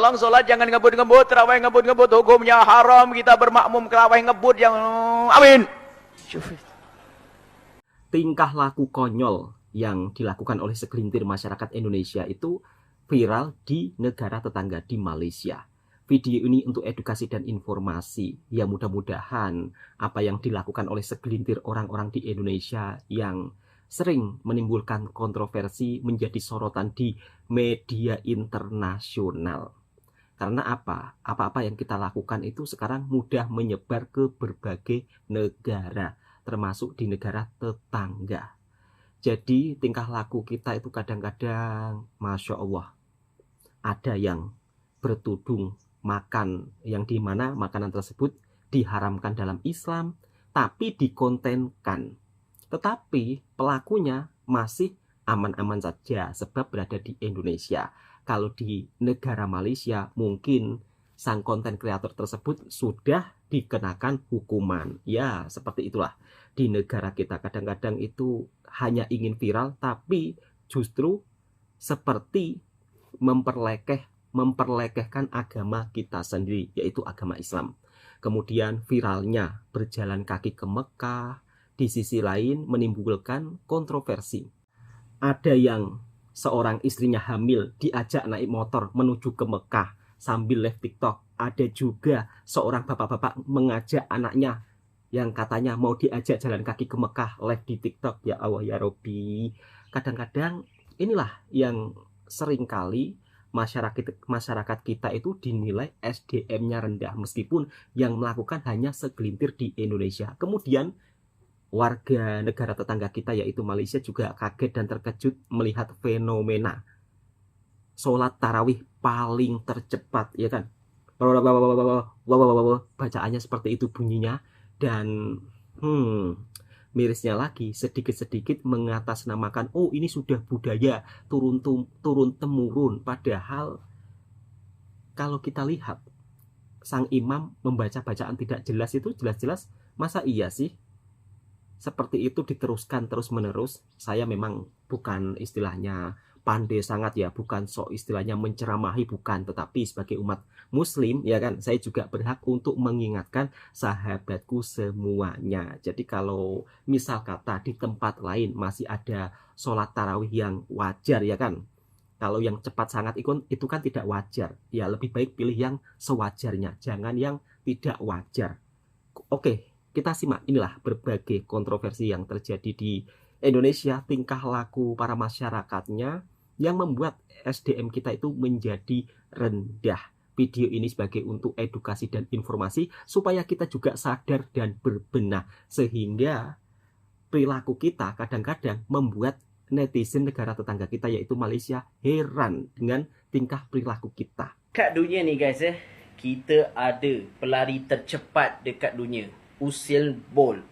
tolong sholat jangan ngebut-ngebut, terawih ngebut-ngebut, hukumnya haram, kita bermakmum terawih ngebut yang amin. Tingkah laku konyol yang dilakukan oleh segelintir masyarakat Indonesia itu viral di negara tetangga di Malaysia. Video ini untuk edukasi dan informasi. Ya mudah-mudahan apa yang dilakukan oleh segelintir orang-orang di Indonesia yang sering menimbulkan kontroversi menjadi sorotan di media internasional. Karena apa? Apa-apa yang kita lakukan itu sekarang mudah menyebar ke berbagai negara, termasuk di negara tetangga. Jadi tingkah laku kita itu kadang-kadang, Masya Allah, ada yang bertudung makan yang dimana makanan tersebut diharamkan dalam Islam, tapi dikontenkan. Tetapi pelakunya masih aman-aman saja sebab berada di Indonesia. Kalau di negara Malaysia mungkin sang konten kreator tersebut sudah dikenakan hukuman. Ya, seperti itulah. Di negara kita kadang-kadang itu hanya ingin viral, tapi justru seperti memperlekehkan agama kita sendiri, yaitu agama Islam. Kemudian viralnya berjalan kaki ke Mekah, di sisi lain menimbulkan kontroversi. Ada yang seorang istrinya hamil diajak naik motor menuju ke Mekah sambil live TikTok. Ada juga seorang bapak-bapak mengajak anaknya yang katanya mau diajak jalan kaki ke Mekah live di TikTok. Ya Allah ya Robbi. Kadang-kadang inilah yang seringkali masyarakat kita itu dinilai SDM-nya rendah meskipun yang melakukan hanya segelintir di Indonesia. Kemudian warga negara tetangga kita yaitu Malaysia juga kaget dan terkejut melihat fenomena sholat tarawih paling tercepat, ya kan? Bacaannya seperti itu bunyinya. Dan mirisnya lagi sedikit-sedikit mengatasnamakan oh ini sudah budaya turun-temurun. Padahal kalau kita lihat sang imam membaca bacaan tidak jelas itu jelas-jelas, masa iya sih seperti itu diteruskan terus-menerus? Saya memang bukan istilahnya pandai sangat ya, bukan sok istilahnya menceramahi, bukan, tetapi sebagai umat muslim ya kan, saya juga berhak untuk mengingatkan sahabatku semuanya. Jadi kalau misal kata di tempat lain masih ada sholat tarawih yang wajar ya kan, kalau yang cepat sangat itu kan tidak wajar ya, lebih baik pilih yang sewajarnya, jangan yang tidak wajar. Oke, kita simak inilah berbagai kontroversi yang terjadi di Indonesia, tingkah laku para masyarakatnya yang membuat SDM kita itu menjadi rendah. Video ini sebagai untuk edukasi dan informasi supaya kita juga sadar dan berbenah, sehingga perilaku kita kadang-kadang membuat netizen negara tetangga kita yaitu Malaysia heran dengan tingkah perilaku kita. Dekat dunia ni guys kita ada pelari tercepat dekat dunia, Usain Bolt.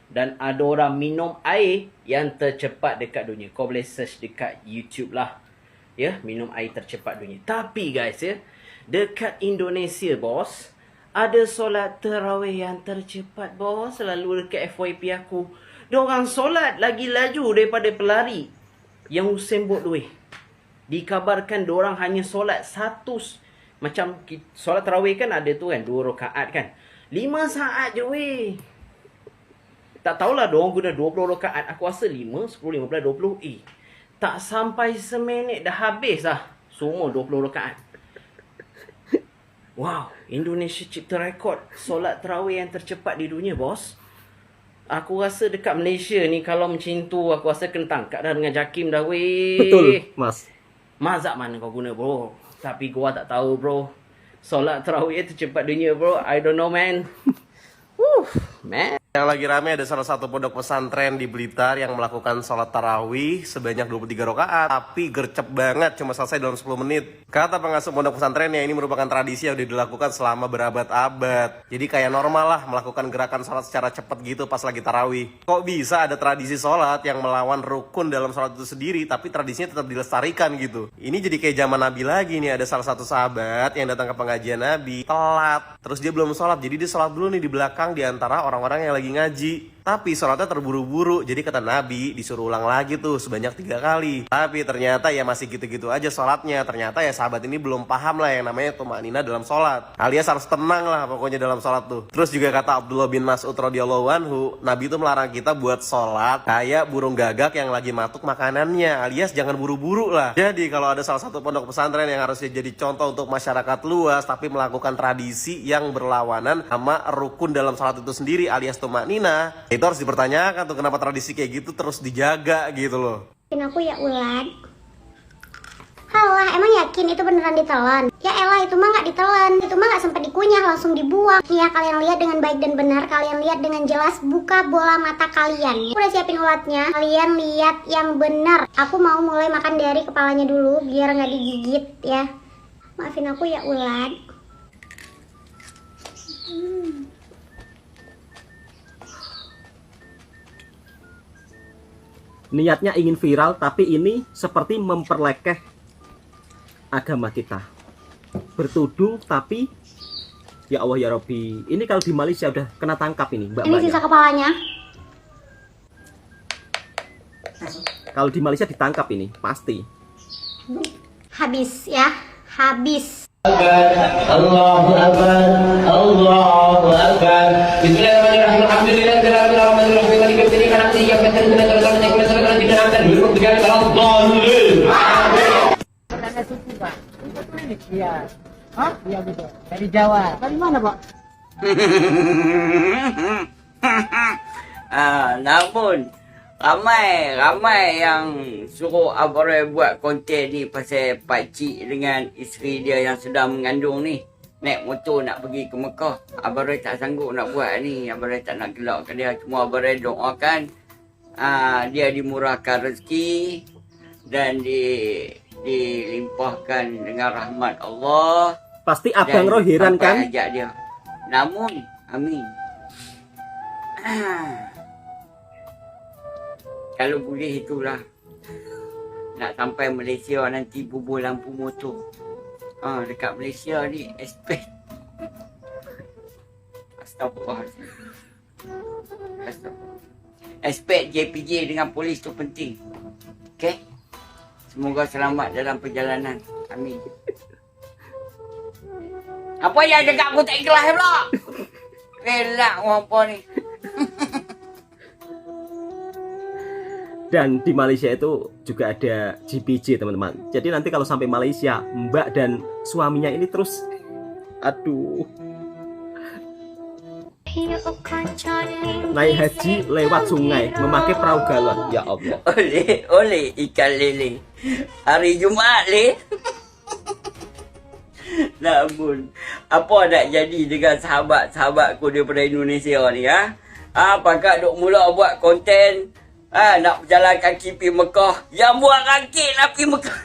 Dan ada orang minum air yang tercepat dekat dunia. Kau boleh search dekat YouTube lah. Ya, minum air tercepat dunia. Tapi guys dekat Indonesia bos, ada solat tarawih yang tercepat bos. Selalu dekat FYP aku, diorang solat lagi laju daripada pelari yang Usain Bolt tu. Dikabarkan diorang hanya solat satu, macam solat tarawih kan ada tu kan 2 rakaat kan, 5 saat je weh. Tak tahulah diorang guna 20 rakaat. Aku rasa 5, 10, 15, 20. Tak sampai seminit dah habis lah semua 20 rakaat. Wow, Indonesia cipta rekod solat tarawih yang tercepat di dunia bos. Aku rasa dekat Malaysia ni kalau macam tu aku rasa kena tangkap dah dengan JAKIM dah weh. Betul mas. Mazhab mana kau guna bro? Tapi gua tak tahu bro. Solat tarawih tercepat dunia bro. I don't know man. Man. Yang lagi rame ada salah satu pondok pesantren di Blitar yang melakukan sholat tarawih sebanyak 23 rakaat, tapi gercep banget, cuma selesai dalam 10 menit. Kata pengasuh pondok pesantren ya, ini merupakan tradisi yang sudah dilakukan selama berabad-abad. Jadi kayak normal lah melakukan gerakan sholat secara cepat gitu pas lagi tarawih. Kok bisa ada tradisi sholat yang melawan rukun dalam sholat itu sendiri, tapi tradisinya tetap dilestarikan gitu. Ini jadi kayak zaman Nabi lagi nih, ada salah satu sahabat yang datang ke pengajian Nabi, telat. Terus dia belum sholat, jadi dia sholat dulu nih di belakang di antara orang-orang yang lagi ngaji. Tapi sholatnya terburu-buru. Jadi kata Nabi disuruh ulang lagi tuh sebanyak 3 kali. Tapi ternyata ya masih gitu-gitu aja sholatnya. Ternyata ya sahabat ini belum paham lah yang namanya tumanina dalam sholat. Alias harus tenang lah pokoknya dalam sholat tuh. Terus juga kata Abdullah bin Mas'ud radhiyallahu anhu, Nabi tuh melarang kita buat sholat kayak burung gagak yang lagi matuk makanannya. Alias jangan buru-buru lah. Jadi kalau ada salah satu pondok pesantren yang harusnya jadi contoh untuk masyarakat luas tapi melakukan tradisi yang berlawanan sama rukun dalam salat itu sendiri alias tumanina, itu harus dipertanyakan tuh kenapa tradisi kayak gitu terus dijaga gitu loh. Aku ya ulat. Halah, emang yakin itu beneran ditelan? Ya elah, itu mah nggak ditelan, itu mah nggak sempat dikunyah, langsung dibuang. Nih ya, kalian lihat dengan baik dan benar, kalian lihat dengan jelas, buka bola mata kalian. Aku udah siapin ulatnya, kalian lihat yang benar. Aku mau mulai makan dari kepalanya dulu, biar nggak digigit ya. Maafin aku ya ulat. Niatnya ingin viral, tapi ini seperti memperlekeh agama kita. Bertudung, tapi ya Allah ya Rabbi, ini kalau di Malaysia udah kena tangkap ini Ini sisa kepalanya. Kalau di Malaysia ditangkap ini pasti. Habis ya, habis. Allahu Akbar, Allahu Akbar. Bismillahirrahmanirrahim. Iya. Hah? Iya betul. Dari Jawa. Dari mana, Pak? Namun ramai yang suruh Abang buat konten ni pasal pakcik dengan isteri dia yang sedang mengandung ni. Naik motor nak pergi ke Mekah. Abang tak sanggup nak buat ni. Abang tak nak gelakkan dia. Cuma Abang doakan dia dimurahkan rezeki dan dilimpahkan dengan rahmat Allah. Pasti Abang Roh heran kan? Ajak dia. Namun, amin. Kalau boleh itulah. Nak sampai Malaysia nanti bubuh lampu motor. Dekat Malaysia ni aspek. Astagfirullahaladzim. Aspek JPJ dengan polis tu penting. Okey? Semoga selamat dalam perjalanan. Amin. Apa yang cakap aku tak ikhlas pula? Relak orang apa ni. Dan di Malaysia itu juga ada GPJ teman-teman. Jadi nanti kalau sampai Malaysia, Mbak dan suaminya ini terus, aduh, naik haji lewat sungai, memakai perahu galon. Ya Allah. Oleh ikan lele. Hari Jumaat le. Namun, apa nak jadi dengan sahabat-sahabatku daripada Indonesia ni ha? Pakak duk mula buat konten nak berjalan kaki pergi Mekah. Yang buat rakit nak pergi Mekah.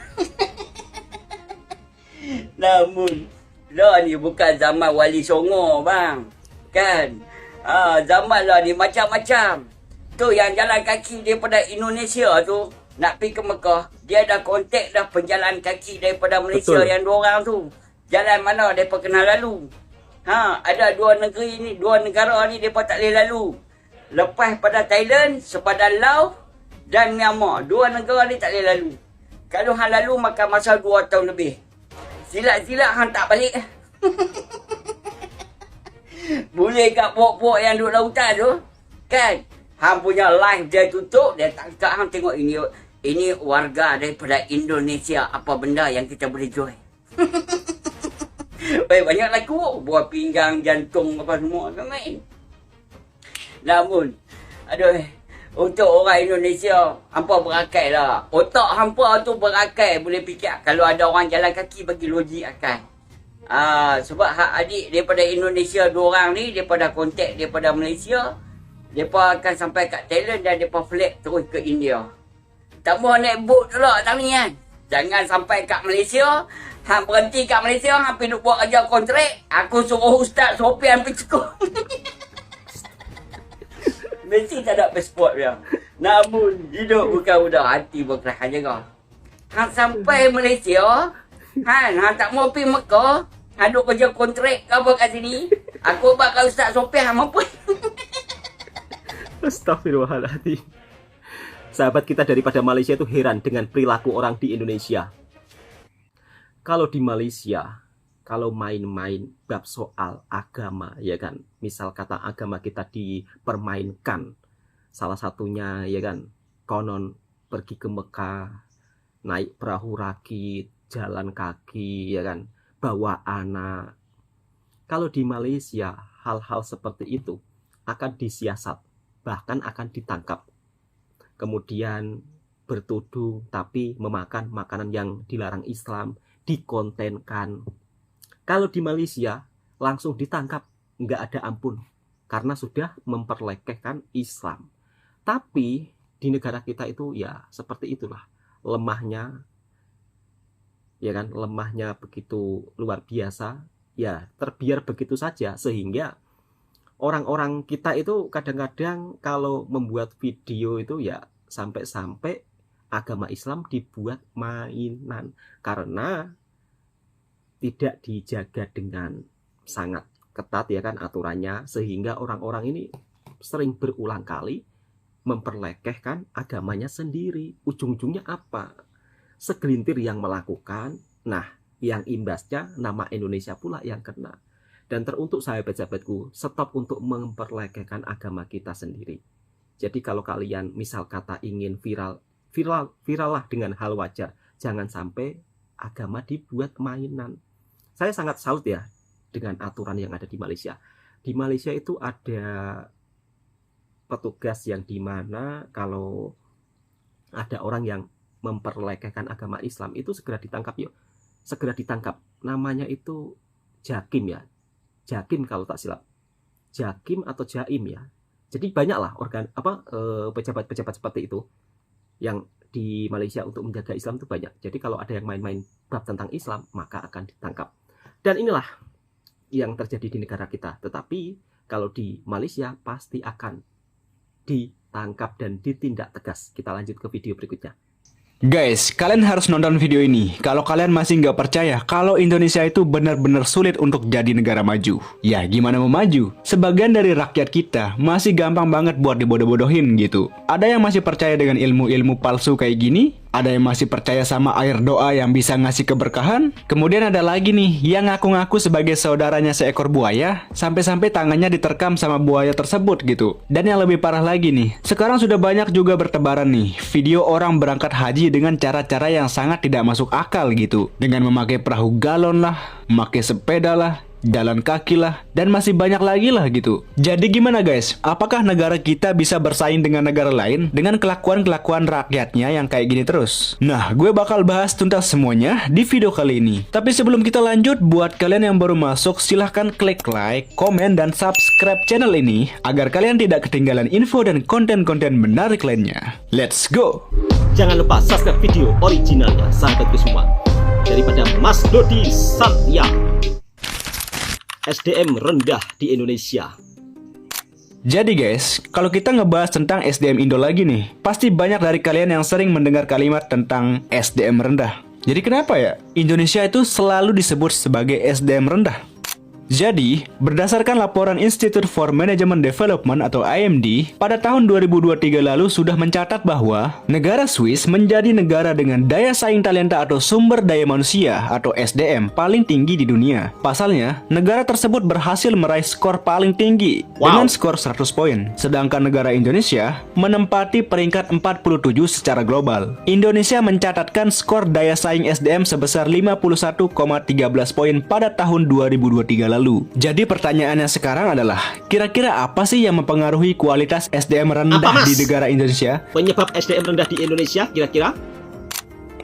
Namun, lah ni bukan zaman Wali Songo bang. Kan? Zaman lah ni macam-macam. Tu yang jalan kaki daripada Indonesia tu nak pergi ke Mekah. Dia dah kontak dah penjalan kaki daripada Malaysia. Betul. Yang dua orang tu. Jalan mana mereka kena lalu. Ada dua negara ni mereka tak boleh lalu. Lepas pada Thailand, sepadan Laos dan Myanmar. Dua negara ni tak boleh lalu. Kalau hang lalu makan masa 2 tahun lebih. Silat-silat hang tak balik. Boleh kat pok-pok yang duduk lautan tu. Kan? Hang punya live dia tutup, dia tangkap hang tengok ini warga daripada Indonesia. Apa benda yang kita boleh jual. Banyak laku. Buah pinggang, jantung apa semua kan main. Namun, untuk orang Indonesia, hampa berakai lah. Otak hampa tu berakai, boleh fikir. Kalau ada orang jalan kaki, bagi logik akal. Sebab hak adik daripada Indonesia 2 orang ni, daripada kontak daripada Malaysia, mereka akan sampai kat Thailand dan mereka flight terus ke India. Tak mahu naik boat dulu tak ni kan. Jangan sampai kat Malaysia, hang berhenti kat Malaysia, hang pergi buat kerja kontrak, aku suruh Ustaz Sofian pergi cukup. Mesti tak ada pasport dia. Namun, hidup bukan mudah, hati berkeras jaga. Hang sampai Malaysia, hang tak mau pergi Mekah, hang duk kerja kontrak ke apa kat sini, aku bakal Ustaz Sofian hang mampu. Astagfirullahaladzim. Sahabat kita daripada Malaysia itu heran dengan perilaku orang di Indonesia. Kalau di Malaysia, kalau main-main bab soal agama, ya kan, misal kata agama kita dipermainkan, salah satunya ya kan, konon pergi ke Mekah, naik perahu rakit, jalan kaki, ya kan, bawa anak. Kalau di Malaysia, hal-hal seperti itu akan disiasat, bahkan akan ditangkap. Kemudian bertuduh tapi memakan makanan yang dilarang Islam, dikontenkan. Kalau di Malaysia langsung ditangkap, nggak ada ampun, karena sudah memperlekehkan Islam. Tapi di negara kita itu ya seperti itulah, lemahnya, ya kan, lemahnya begitu luar biasa, ya terbiar begitu saja, sehingga orang-orang kita itu kadang-kadang kalau membuat video itu ya sampai-sampai agama Islam dibuat mainan, karena tidak dijaga dengan sangat ketat ya kan aturannya, sehingga orang-orang ini sering berulang kali memperlekehkan agamanya sendiri. Ujung-ujungnya apa? Segelintir yang melakukan, nah yang imbasnya nama Indonesia pula yang kena. Dan teruntuk sahabat-sahabatku, stop untuk memperlekehkan agama kita sendiri. Jadi kalau kalian misal kata ingin viral lah dengan hal wajar, jangan sampai agama dibuat mainan. Saya sangat salut ya dengan aturan yang ada di Malaysia. Di Malaysia itu ada petugas yang dimana kalau ada orang yang memperlekehkan agama Islam itu segera ditangkap yuk. Segera ditangkap. Namanya itu Jakim ya. Jakim kalau tak silap. Jakim atau Jaim ya. Jadi banyaklah pejabat-pejabat seperti itu yang di Malaysia untuk menjaga Islam itu banyak. Jadi kalau ada yang main-main bab tentang Islam, maka akan ditangkap. Dan inilah yang terjadi di negara kita. Tetapi kalau di Malaysia pasti akan ditangkap dan ditindak tegas. Kita lanjut ke video berikutnya. Guys, kalian harus nonton video ini kalau kalian masih nggak percaya kalau Indonesia itu benar-benar sulit untuk jadi negara maju. Ya, gimana mau maju? Sebagian dari rakyat kita masih gampang banget buat dibodoh-bodohin gitu. Ada yang masih percaya dengan ilmu-ilmu palsu kayak gini, ada yang masih percaya sama air doa yang bisa ngasih keberkahan. Kemudian ada lagi nih yang ngaku-ngaku sebagai saudaranya seekor buaya, sampai-sampai tangannya diterkam sama buaya tersebut gitu. Dan yang lebih parah lagi nih, sekarang sudah banyak juga bertebaran nih video orang berangkat haji dengan cara-cara yang sangat tidak masuk akal gitu. Dengan memakai perahu galon lah, memakai sepeda lah, jalan kaki lah, dan masih banyak lagi lah gitu. Jadi gimana guys? Apakah negara kita bisa bersaing dengan negara lain dengan kelakuan-kelakuan rakyatnya yang kayak gini terus? Nah, gue bakal bahas tuntas semuanya di video kali ini. Tapi sebelum kita lanjut, buat kalian yang baru masuk, silahkan klik like, komen, dan subscribe channel ini agar kalian tidak ketinggalan info dan konten-konten menarik lainnya. Let's go! Jangan lupa subscribe video originalnya sahabatku semua daripada Mas Dodi Satya. SDM rendah di Indonesia. Jadi guys, kalau kita ngebahas tentang SDM Indo lagi nih, pasti banyak dari kalian yang sering mendengar kalimat tentang SDM rendah. Jadi kenapa ya Indonesia itu selalu disebut sebagai SDM rendah? Jadi, berdasarkan laporan Institute for Management Development atau IMD, pada tahun 2023 lalu sudah mencatat bahwa negara Swiss menjadi negara dengan daya saing talenta atau sumber daya manusia atau SDM paling tinggi di dunia. Pasalnya, negara tersebut berhasil meraih skor paling tinggi dengan skor 100 poin. Sedangkan negara Indonesia menempati peringkat 47 secara global. Indonesia mencatatkan skor daya saing SDM sebesar 51,13 poin pada tahun 2023 lalu. Jadi pertanyaannya sekarang adalah, kira-kira apa sih yang mempengaruhi kualitas SDM rendah di negara Indonesia? Penyebab SDM rendah di Indonesia kira-kira?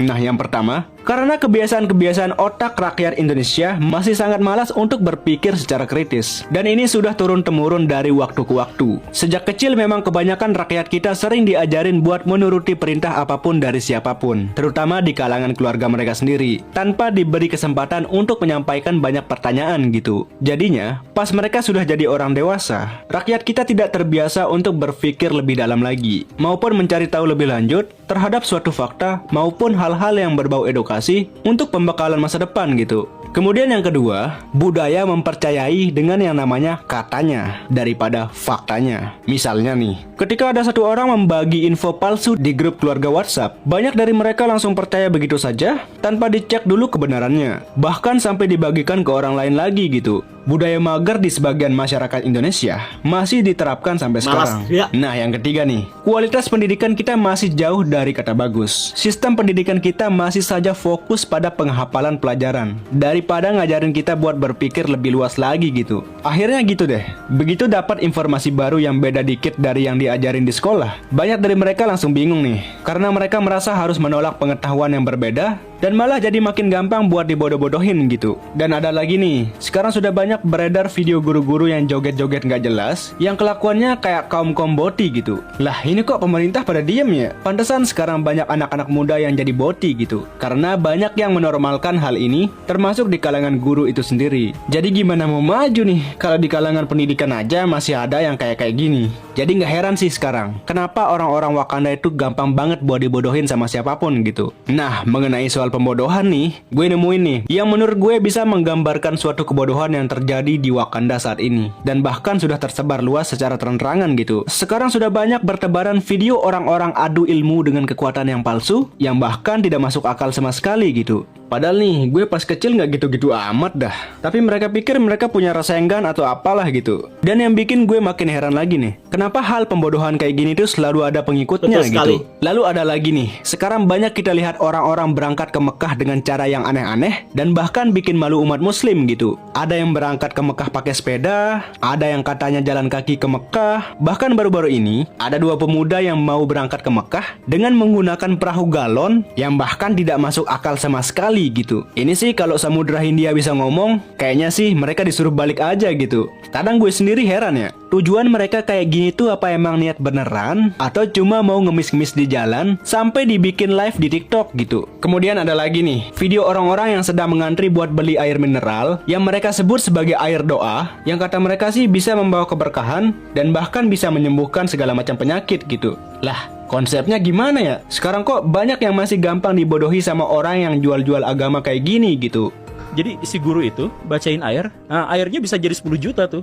Nah, yang pertama, karena kebiasaan-kebiasaan otak rakyat Indonesia masih sangat malas untuk berpikir secara kritis. Dan ini sudah turun-temurun dari waktu ke waktu. Sejak kecil memang kebanyakan rakyat kita sering diajarin buat menuruti perintah apapun dari siapapun, terutama di kalangan keluarga mereka sendiri, tanpa diberi kesempatan untuk menyampaikan banyak pertanyaan gitu. Jadinya, pas mereka sudah jadi orang dewasa, rakyat kita tidak terbiasa untuk berpikir lebih dalam lagi, maupun mencari tahu lebih lanjut terhadap suatu fakta maupun hal-hal yang berbau edukasi untuk pembekalan masa depan gitu. Kemudian yang kedua, budaya mempercayai dengan yang namanya katanya daripada faktanya. Misalnya nih, ketika ada satu orang membagi info palsu di grup keluarga WhatsApp, banyak dari mereka langsung percaya begitu saja tanpa dicek dulu kebenarannya, bahkan sampai dibagikan ke orang lain lagi gitu. Budaya mager di sebagian masyarakat Indonesia masih diterapkan sampai sekarang. Nah, yang ketiga nih, kualitas pendidikan kita masih jauh dari kata bagus. Sistem pendidikan kita masih saja fokus pada penghafalan pelajaran daripada ngajarin kita buat berpikir lebih luas lagi gitu. Akhirnya gitu deh, begitu dapat informasi baru yang beda dikit dari yang diajarin di sekolah, banyak dari mereka langsung bingung nih, karena mereka merasa harus menolak pengetahuan yang berbeda dan malah jadi makin gampang buat dibodoh-bodohin gitu. Dan ada lagi nih, sekarang sudah banyak beredar video guru-guru yang joget-joget nggak jelas, yang kelakuannya kayak kaum-kaum boti gitu. Lah ini kok pemerintah pada diem ya? Pantesan sekarang banyak anak-anak muda yang jadi boti gitu, karena banyak yang menormalkan hal ini, termasuk di kalangan guru itu sendiri. Jadi gimana mau maju nih, kalau di kalangan pendidikan aja masih ada yang kayak gini. Jadi nggak heran sih sekarang, kenapa orang-orang Wakanda itu gampang banget buat dibodohin sama siapapun gitu. Nah, mengenai soal pembodohan nih, gue nemuin nih yang menurut gue bisa menggambarkan suatu kebodohan yang terjadi di Wakanda saat ini, dan bahkan sudah tersebar luas secara terang-terangan gitu. Sekarang sudah banyak bertebaran video orang-orang adu ilmu dengan kekuatan yang palsu, yang bahkan tidak masuk akal sama sekali gitu. Padahal nih, gue pas kecil nggak gitu-gitu amat dah. Tapi mereka pikir mereka punya rasa enggan atau apalah gitu. Dan yang bikin gue makin heran lagi nih, kenapa hal pembodohan kayak gini tuh selalu ada pengikutnya gitu. Lalu ada lagi nih, sekarang banyak kita lihat orang-orang berangkat ke Mekah dengan cara yang aneh-aneh dan bahkan bikin malu umat muslim gitu. Ada yang berangkat ke Mekah pakai sepeda, ada yang katanya jalan kaki ke Mekah. Bahkan baru-baru ini, ada dua pemuda yang mau berangkat ke Mekah dengan menggunakan perahu galon yang bahkan tidak masuk akal sama sekali gitu. Ini sih kalau Samudra Hindia bisa ngomong, kayaknya sih mereka disuruh balik aja gitu. Kadang gue sendiri heran ya, tujuan mereka kayak gini tuh apa emang niat beneran atau cuma mau ngemis-ngemis di jalan sampai dibikin live di TikTok gitu. Kemudian ada lagi nih, video orang-orang yang sedang mengantri buat beli air mineral yang mereka sebut sebagai air doa, yang kata mereka sih bisa membawa keberkahan dan bahkan bisa menyembuhkan segala macam penyakit gitu. Lah, konsepnya gimana ya? Sekarang kok banyak yang masih gampang dibodohi sama orang yang jual-jual agama kayak gini gitu. Jadi si guru itu bacain air, nah airnya bisa jadi 10 juta tuh.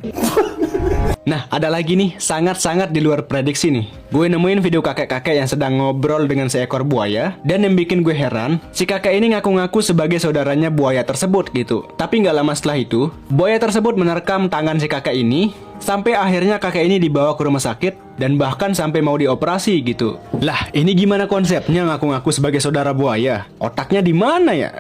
Nah, ada lagi nih, sangat-sangat di luar prediksi nih. Gue nemuin video kakek-kakek yang sedang ngobrol dengan seekor buaya, dan yang bikin gue heran, si kakek ini ngaku-ngaku sebagai saudaranya buaya tersebut gitu. Tapi nggak lama setelah itu, buaya tersebut menerkam tangan si kakek ini, sampai akhirnya kakek ini dibawa ke rumah sakit, dan bahkan sampai mau dioperasi gitu. Lah, ini gimana konsepnya ngaku-ngaku sebagai saudara buaya? Otaknya di mana ya?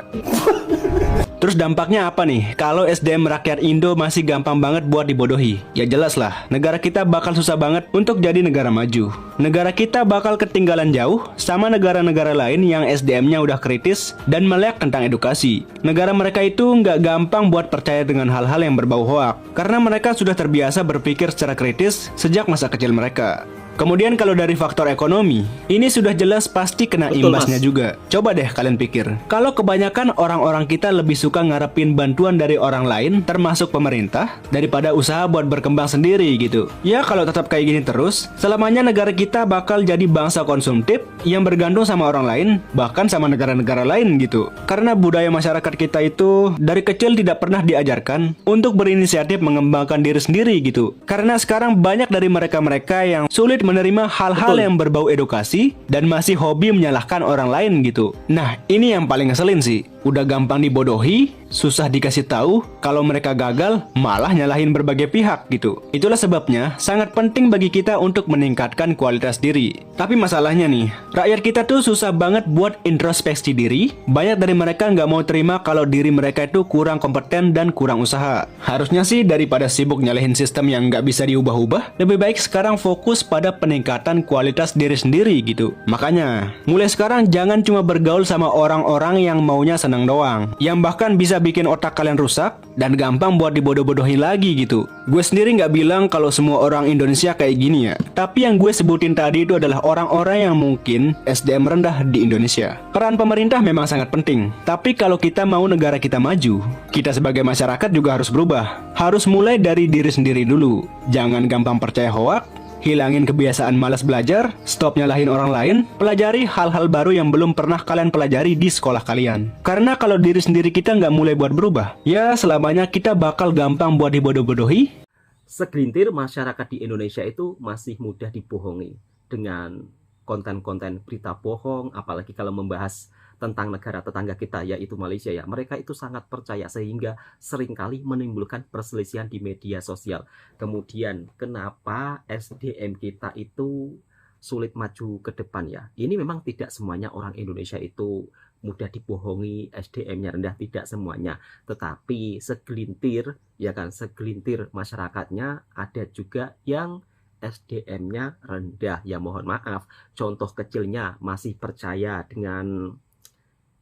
Terus dampaknya apa nih kalau SDM rakyat Indo masih gampang banget buat dibodohi? Ya jelas lah, negara kita bakal susah banget untuk jadi negara maju. Negara kita bakal ketinggalan jauh sama negara-negara lain yang SDM-nya udah kritis dan melek tentang edukasi. Negara mereka itu nggak gampang buat percaya dengan hal-hal yang berbau hoak, karena mereka sudah terbiasa berpikir secara kritis sejak masa kecil mereka. Kemudian kalau dari faktor ekonomi, ini sudah jelas pasti kena imbasnya juga. Coba deh kalian pikir, kalau kebanyakan orang-orang kita lebih suka ngarepin bantuan dari orang lain, termasuk pemerintah, daripada usaha buat berkembang sendiri gitu. Ya kalau tetap kayak gini terus, selamanya negara kita bakal jadi bangsa konsumtif yang bergantung sama orang lain, bahkan sama negara-negara lain gitu. Karena budaya masyarakat kita itu dari kecil tidak pernah diajarkan untuk berinisiatif mengembangkan diri sendiri gitu. Karena sekarang banyak dari mereka-mereka yang sulit menerima hal-hal yang berbau edukasi dan masih hobi menyalahkan orang lain gitu. Nah, ini yang paling ngeselin sih. Udah gampang dibodohi, susah dikasih tahu, kalau mereka gagal malah nyalahin berbagai pihak gitu. Itulah sebabnya sangat penting bagi kita untuk meningkatkan kualitas diri. Tapi masalahnya nih, rakyat kita tuh susah banget buat introspeksi diri. Banyak dari mereka nggak mau terima kalau diri mereka itu kurang kompeten dan kurang usaha. Harusnya sih daripada sibuk nyalahin sistem yang nggak bisa diubah-ubah, lebih baik sekarang fokus pada peningkatan kualitas diri sendiri gitu. Makanya, mulai sekarang jangan cuma bergaul sama orang-orang yang maunya senang doang, yang bahkan bisa bikin otak kalian rusak dan gampang buat dibodoh-bodohin lagi gitu. Gue sendiri nggak bilang kalau semua orang Indonesia kayak gini ya, tapi yang gue sebutin tadi itu adalah orang-orang yang mungkin SDM rendah di Indonesia. Peran pemerintah memang sangat penting, tapi kalau kita mau negara kita maju, kita sebagai masyarakat juga harus berubah. Harus mulai dari diri sendiri dulu. Jangan gampang percaya hoak, Hilangin kebiasaan malas belajar, stop nyalahin orang lain, pelajari hal-hal baru yang belum pernah kalian pelajari di sekolah kalian. Karena kalau diri sendiri kita nggak mulai buat berubah, ya selamanya kita bakal gampang buat dibodoh-bodohi. Segelintir masyarakat di Indonesia itu masih mudah dibohongi dengan konten-konten berita bohong, apalagi kalau membahas tentang negara tetangga kita yaitu Malaysia ya. Mereka itu sangat percaya sehingga seringkali menimbulkan perselisihan di media sosial. Kemudian kenapa SDM kita itu sulit maju ke depan ya? Ini memang tidak semuanya orang Indonesia itu mudah dibohongi, SDM-nya rendah, tidak semuanya. Tetapi segelintir ya kan, segelintir masyarakatnya ada juga yang SDM-nya rendah. Ya mohon maaf, contoh kecilnya masih percaya dengan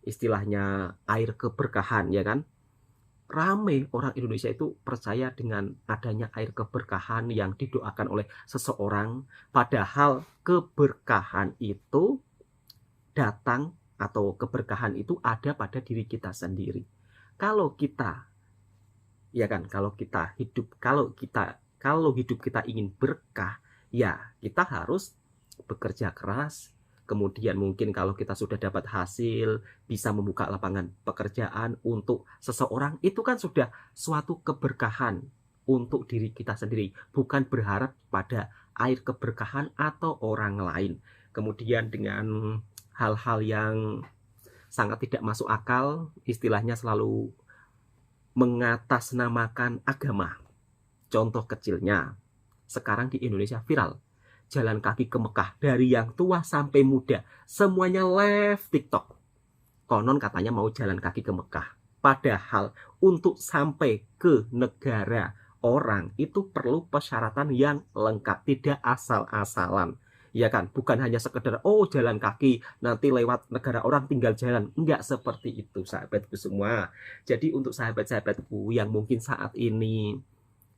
istilahnya air keberkahan ya kan. Rame orang Indonesia itu percaya dengan adanya air keberkahan yang didoakan oleh seseorang, padahal keberkahan itu datang atau keberkahan itu ada pada diri kita sendiri. Kalau kita ya kan, kalau hidup kita ingin berkah, ya kita harus bekerja keras. Kemudian mungkin kalau kita sudah dapat hasil, bisa membuka lapangan pekerjaan untuk seseorang, itu kan sudah suatu keberkahan untuk diri kita sendiri. Bukan berharap pada air keberkahan atau orang lain. Kemudian dengan hal-hal yang sangat tidak masuk akal, istilahnya selalu mengatasnamakan agama. Contoh kecilnya, sekarang di Indonesia viral. Jalan kaki ke Mekah, dari yang tua sampai muda semuanya live TikTok. Konon katanya mau jalan kaki ke Mekah, padahal untuk sampai ke negara orang itu perlu persyaratan yang lengkap, tidak asal-asalan. Ya kan, bukan hanya sekedar oh jalan kaki nanti lewat negara orang tinggal jalan. Enggak seperti itu sahabatku semua. Jadi untuk sahabat-sahabatku yang mungkin saat ini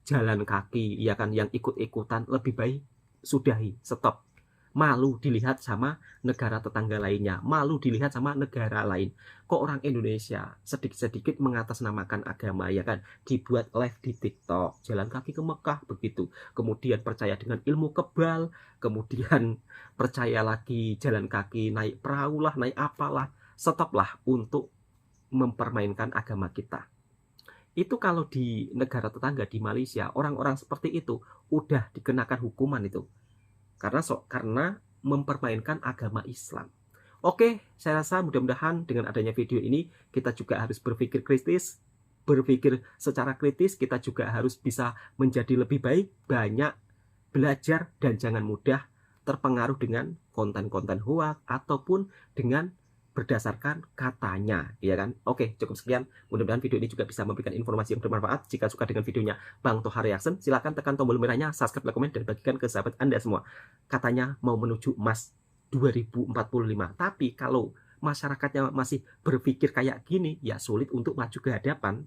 jalan kaki ya kan, yang ikut-ikutan, lebih baik sudahi, stop. Malu dilihat sama negara tetangga lainnya, malu dilihat sama negara lain. Kok orang Indonesia sedikit-sedikit mengatasnamakan agama ya kan, dibuat live di TikTok, jalan kaki ke Mekah begitu. Kemudian percaya dengan ilmu kebal, kemudian percaya lagi jalan kaki naik perahu lah, naik apalah. Stoplah untuk mempermainkan agama kita. Itu kalau di negara tetangga di Malaysia, orang-orang seperti itu udah dikenakan hukuman itu. Karena mempermainkan agama Islam. Oke, saya rasa mudah-mudahan dengan adanya video ini kita juga harus berpikir kritis, berpikir secara kritis, kita juga harus bisa menjadi lebih baik, banyak belajar dan jangan mudah terpengaruh dengan konten-konten hoax ataupun dengan berdasarkan katanya, ya kan? Oke, cukup sekian. Mudah-mudahan video ini juga bisa memberikan informasi yang bermanfaat. Jika suka dengan videonya Bang Toha Reaction, silahkan tekan tombol merahnya, subscribe, like, komen, dan bagikan ke sahabat Anda semua. Katanya mau menuju emas 2045. Tapi kalau masyarakatnya masih berpikir kayak gini, ya sulit untuk maju ke hadapan.